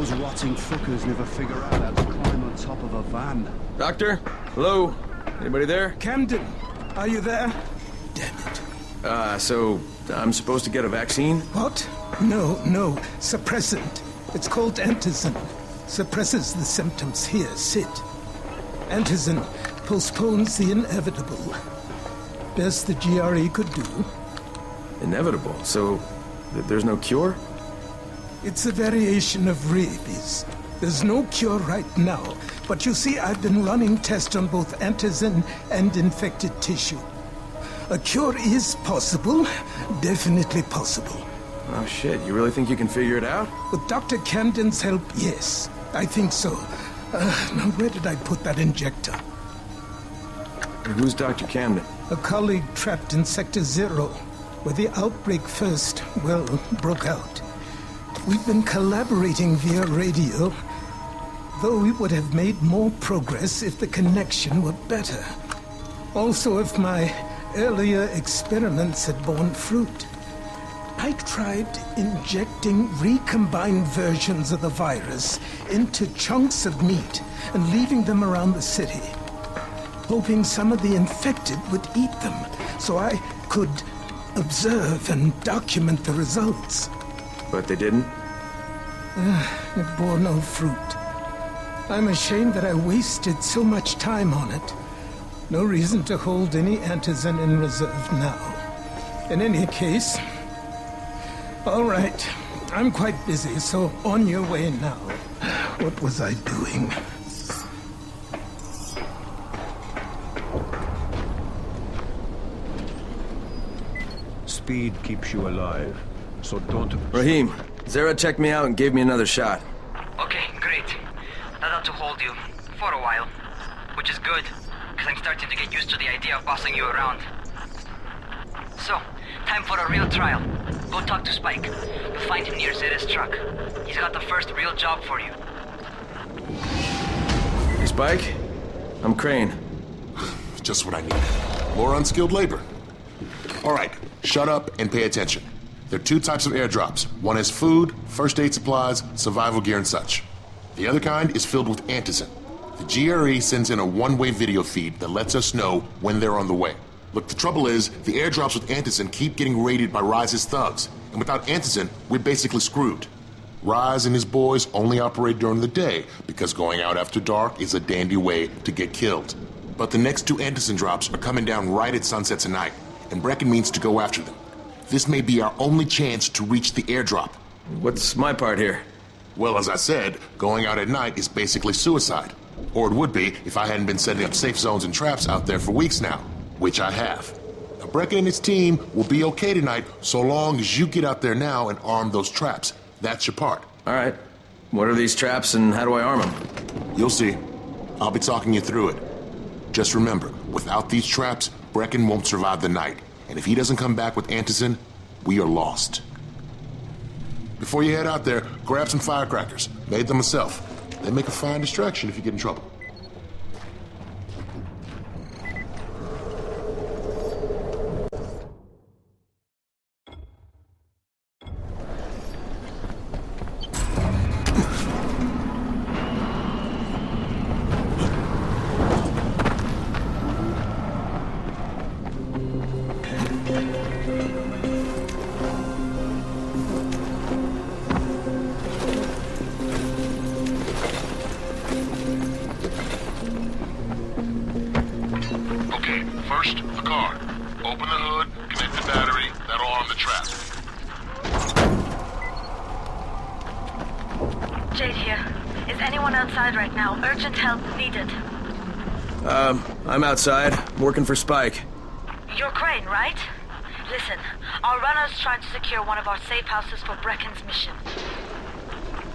Those rotting fuckers never figure out how to climb on top of a van. Doctor? Hello? Anybody there? Camden, are you there? Damn it. So I'm supposed to get a vaccine? What? No, suppressant. It's called antizin. Suppresses the symptoms. Here, sit. Antizin postpones the inevitable. Best the GRE could do. Inevitable? So there's no cure? It's a variation of rabies. There's no cure right now, but you see, I've been running tests on both antizin and infected tissue. A cure is possible, definitely possible. Oh shit, you really think you can figure it out? With Dr. Camden's help, yes, I think so. Now where did I put that injector? And who's Dr. Camden? A colleague trapped in Sector 0, where the outbreak first, broke out. We've been collaborating via radio, though we would have made more progress if the connection were better. Also, if my earlier experiments had borne fruit. I tried injecting recombined versions of the virus into chunks of meat and leaving them around the city, hoping some of the infected would eat them so I could observe and document the results. But they didn't? It bore no fruit. I'm ashamed that I wasted so much time on it. No reason to hold any antizin in reserve now. In any case, all right, I'm quite busy, so on your way now. What was I doing? Speed keeps you alive, so don't... Rahim, Zara checked me out and gave me another shot. Okay, great. That ought to hold you. For a while. Which is good, because I'm starting to get used to the idea of bossing you around. So, time for a real trial. Go talk to Spike. You'll find him near Zara's truck. He's got the first real job for you. Hey, Spike? I'm Crane. Just what I need. More unskilled labor. All right, shut up and pay attention. There are two types of airdrops. One has food, first aid supplies, survival gear, and such. The other kind is filled with antizin. The GRE sends in a one-way video feed that lets us know when they're on the way. Look, the trouble is, the airdrops with antizin keep getting raided by Rise's thugs, and without antizin, we're basically screwed. Rise and his boys only operate during the day, because going out after dark is a dandy way to get killed. But the next two antizin drops are coming down right at sunset tonight, and Brecken means to go after them. This may be our only chance to reach the airdrop. What's my part here? Well, as I said, going out at night is basically suicide. Or it would be if I hadn't been setting up safe zones and traps out there for weeks now, which I have. Now, Brecken and his team will be okay tonight so long as you get out there now and arm those traps. That's your part. All right. What are these traps and how do I arm them? You'll see. I'll be talking you through it. Just remember, without these traps, Brecken won't survive the night. And if he doesn't come back with antizin, we are lost. Before you head out there, grab some firecrackers. Made them myself. They make a fine distraction if you get in trouble. First, the car. Open the hood, connect the battery, that'll arm the trap. Jade here. Is anyone outside right now? Urgent help needed. I'm outside, working for Spike. You're Crane, right? Listen, our runner's trying to secure one of our safe houses for Brecken's mission.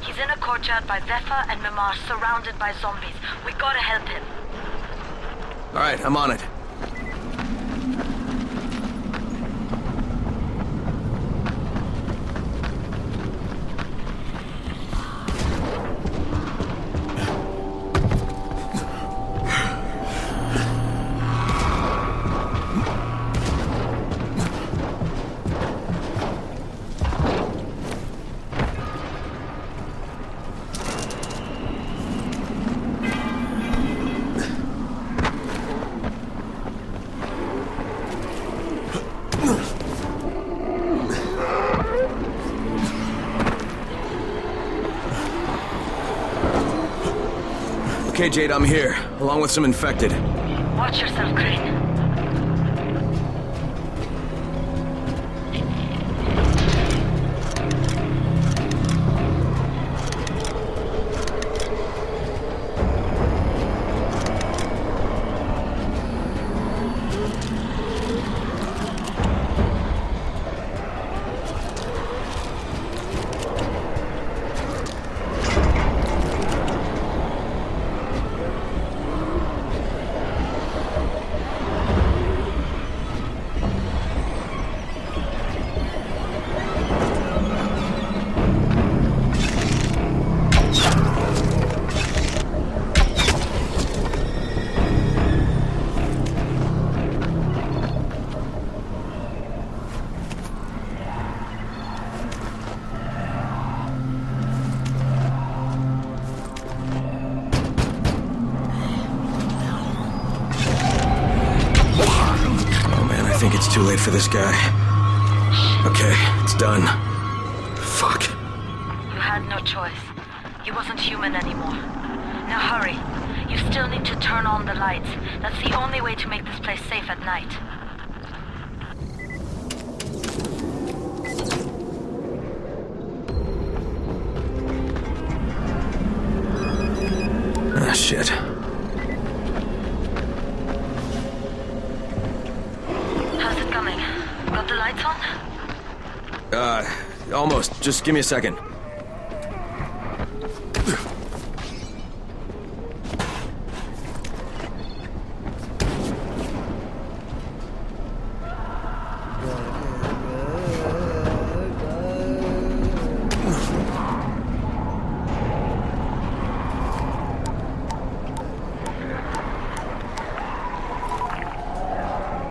He's in a courtyard by Vefa and Mimar, surrounded by zombies. We gotta help him. All right, I'm on it. Okay, Jade, I'm here, along with some infected. Watch yourself, Crane. I think it's too late for this guy. Okay, it's done. Fuck. You had no choice. He wasn't human anymore. Now hurry. You still need to turn on the lights. That's the only way to make this place safe at night. Ah, shit. How's it coming? Got the lights on? Almost. Just give me a second.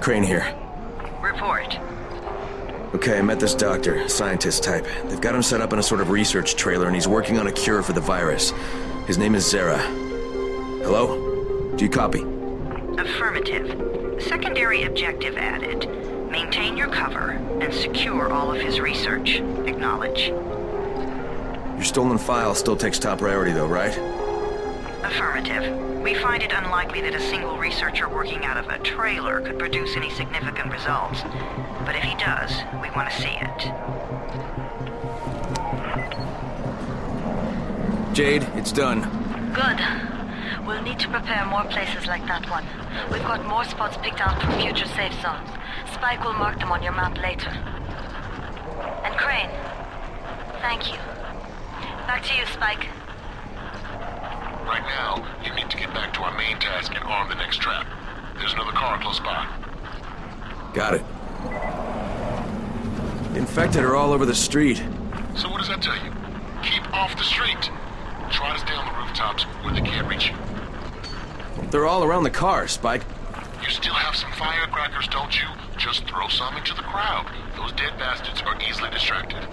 Crane here. Report. Okay, I met this doctor, scientist type. They've got him set up in a sort of research trailer, and he's working on a cure for the virus. His name is Zera. Hello? Do you copy? Affirmative. Secondary objective added. Maintain your cover and secure all of his research. Acknowledge. Your stolen file still takes top priority, though, right? Affirmative. We find it unlikely that a single researcher working out of a trailer could produce any significant results. But if he does, we want to see it. Jade, it's done. Good. We'll need to prepare more places like that one. We've got more spots picked out for future safe zones. Spike will mark them on your map later. And Crane, thank you. Back to you, Spike. Right now, you need to get back to our main task and arm the next trap. There's another car close by. Got it. Infected are all over the street. So what does that tell you? Keep off the street. Try to stay on the rooftops where they can't reach you. They're all around the car, Spike. You still have some firecrackers, don't you? Just throw some into the crowd. Those dead bastards are easily distracted.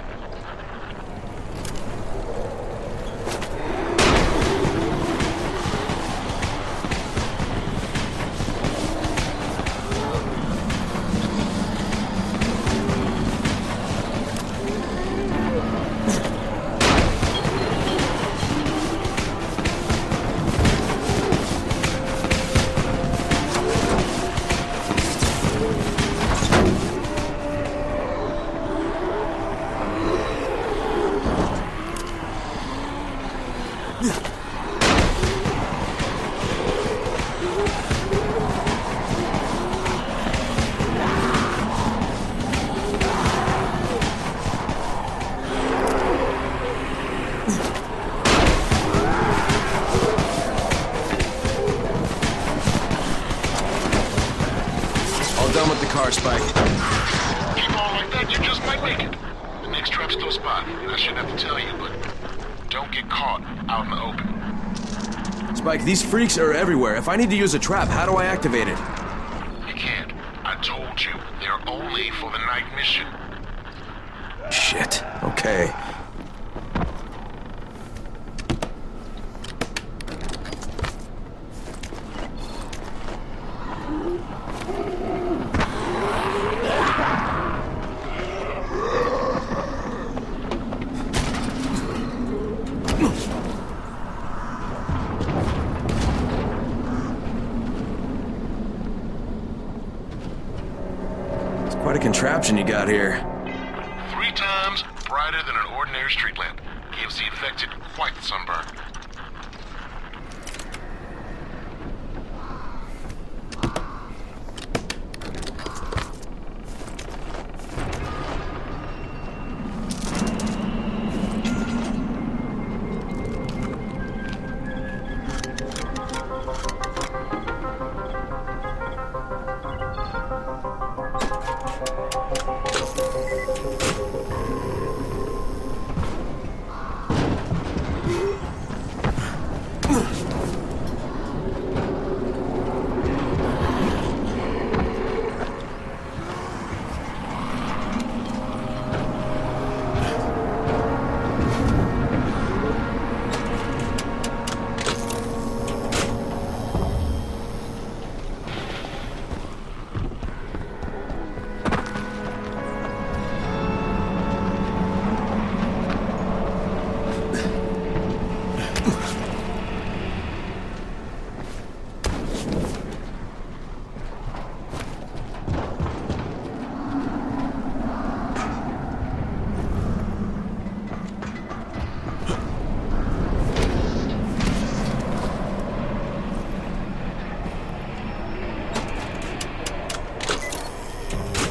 Done with the car, Spike. Keep on like that, you just might make it. The next trap's close by, and I shouldn't have to tell you, but don't get caught out in the open. Spike, these freaks are everywhere. If I need to use a trap, how do I activate it? You can't. I told you, they're only for the night mission. Shit. Okay. contraption you got here. 3 times brighter than an ordinary street lamp. Gives the infected quite the sunburn.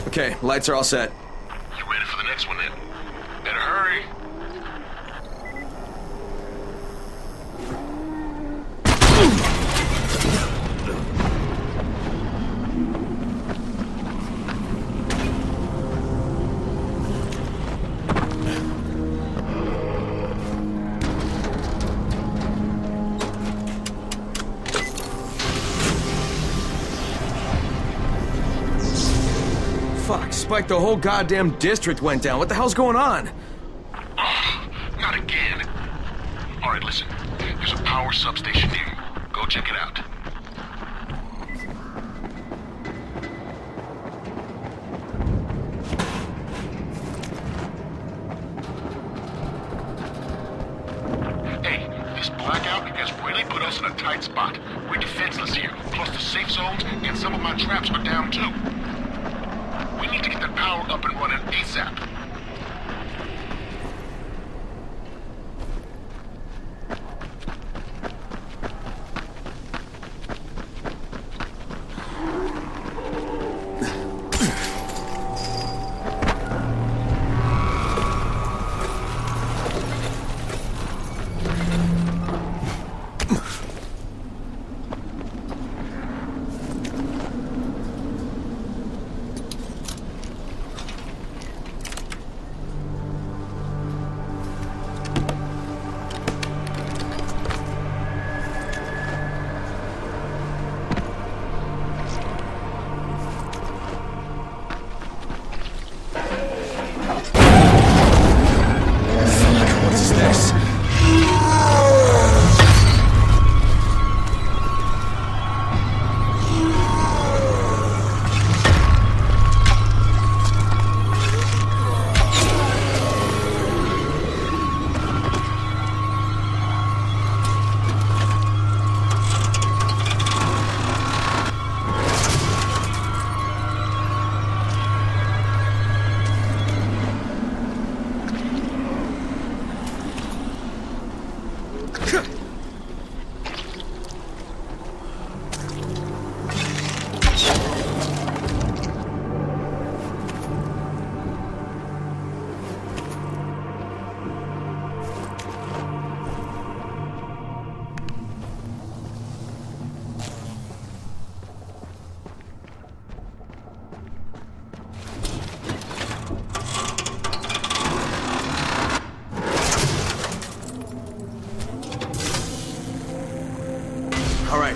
Okay, lights are all set. You ready for the next one then? Better hurry. Fuck, Spike, the whole goddamn district went down. What the hell's going on? Oh, not again. Alright, listen. There's a power substation near you. Go check it out. Hey, this blackout has really put us in a tight spot. We're defenseless here. Plus the safe zones and some of my traps are down too. We need to get the power up and running ASAP.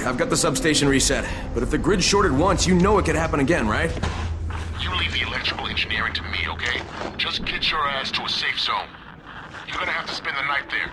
I've got the substation reset, but if the grid shorted once, you know it could happen again, right? You leave the electrical engineering to me, okay? Just get your ass to a safe zone. You're gonna have to spend the night there.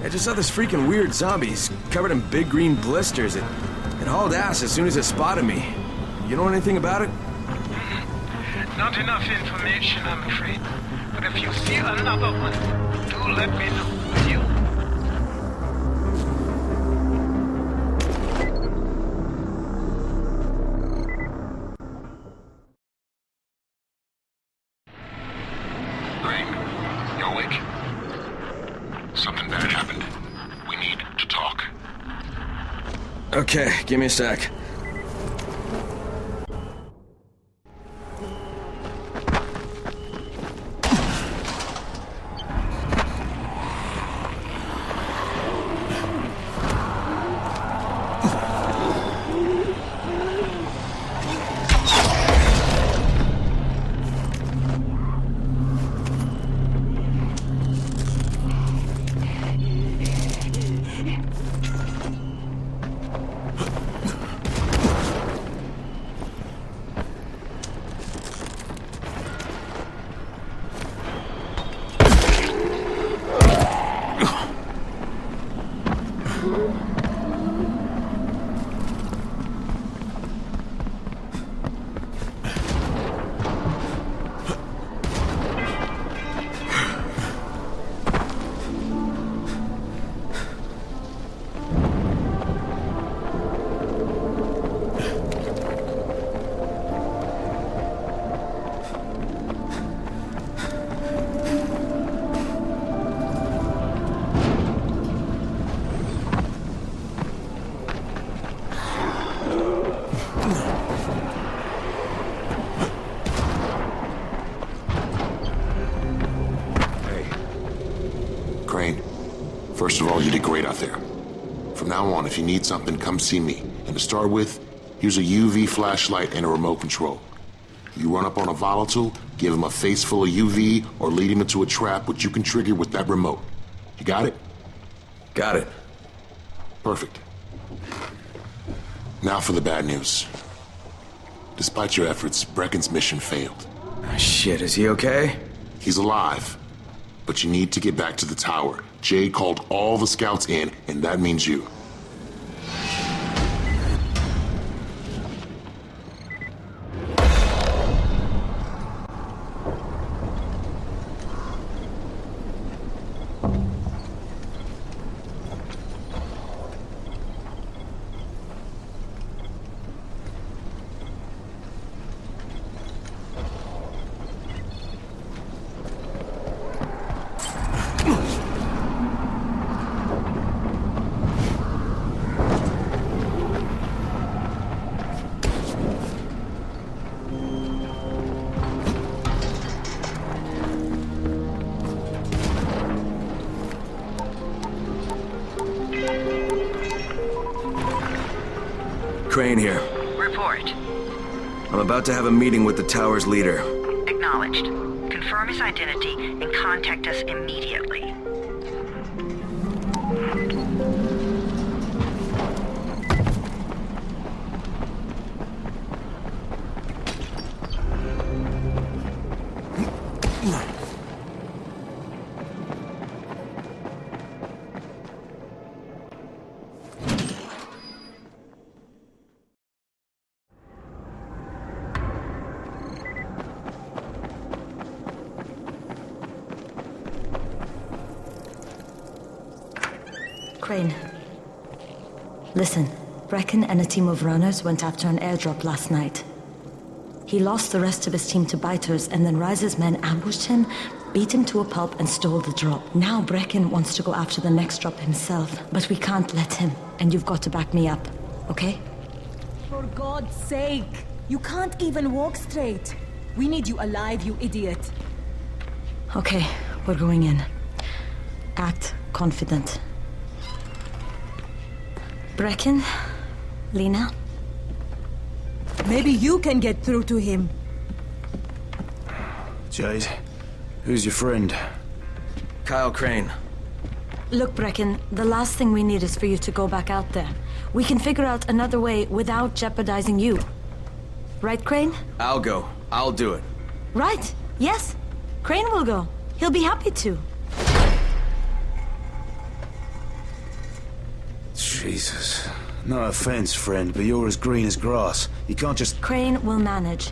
I saw this freaking weird zombie. He's covered in big green blisters. It hauled ass as soon as it spotted me. You know anything about it? Not enough information, I'm afraid. But if you see another one, do let me know, will you? Crane, you awake? Something bad happened. We need to talk. Okay, give me a sec. First of all, you did great out there. From now on, if you need something, come see me. And to start with, here's a UV flashlight and a remote control. You run up on a volatile, give him a face full of UV, or lead him into a trap which you can trigger with that remote. You got it? Got it. Perfect. Now for the bad news. Despite your efforts, Brecken's mission failed. Shit, is he okay? He's alive. But you need to get back to the tower. Jade called all the scouts in, and that means you. Crane here. Report. I'm about to have a meeting with the tower's leader. Acknowledged. Confirm his identity and contact us immediately. Crane. Listen. Brecken and a team of runners went after an airdrop last night. He lost the rest of his team to biters, and then Rise's men ambushed him, beat him to a pulp, and stole the drop. Now Brecken wants to go after the next drop himself, but we can't let him, and you've got to back me up, okay? For God's sake! You can't even walk straight. We need you alive, you idiot. Okay, we're going in. Act confident. Brecken? Lena? Maybe you can get through to him. Jade, who's your friend? Kyle Crane. Look, Brecken, the last thing we need is for you to go back out there. We can figure out another way without jeopardizing you. Right, Crane? I'll go. I'll do it. Right. Yes. Crane will go. He'll be happy to. Jesus. No offense, friend, but you're as green as grass. You can't just... Crane will manage.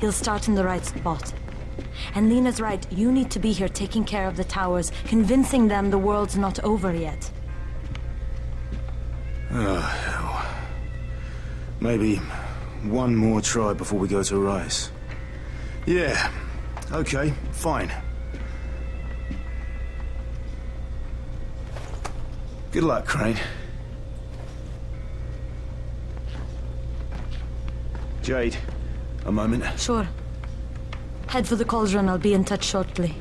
He'll start in the right spot. And Lena's right, you need to be here taking care of the towers, convincing them the world's not over yet. Oh, hell. Maybe one more try before we go to Rise. Yeah, okay, fine. Good luck, Crane. Jade, a moment. Sure. Head for the cauldron, I'll be in touch shortly.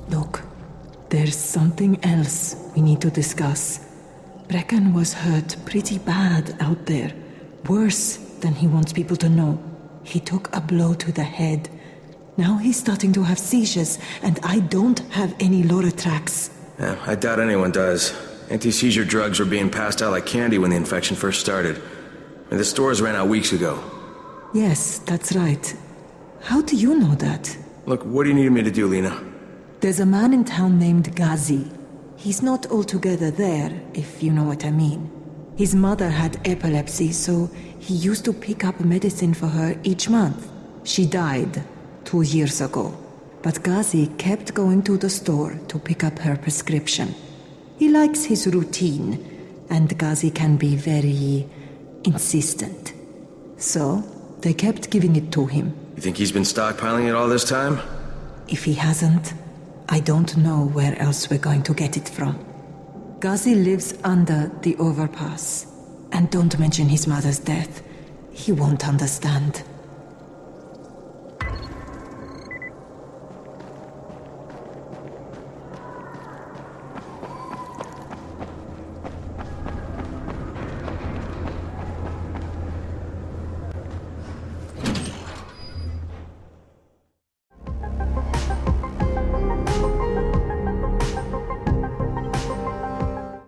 Look, there's something else we need to discuss. Brecken was hurt pretty bad out there. Worse than he wants people to know. He took a blow to the head. Now he's starting to have seizures, and I don't have any Loratrax. Yeah, I doubt anyone does. Anti-seizure drugs were being passed out like candy when the infection first started. And the stores ran out weeks ago. Yes, that's right. How do you know that? Look, what do you need me to do, Lena? There's a man in town named Ghazi. He's not altogether there, if you know what I mean. His mother had epilepsy, so he used to pick up medicine for her each month. She died 2 years ago. But Ghazi kept going to the store to pick up her prescription. He likes his routine, and Ghazi can be very insistent. So, they kept giving it to him. You think he's been stockpiling it all this time? If he hasn't, I don't know where else we're going to get it from. Ghazi lives under the overpass. And don't mention his mother's death. He won't understand.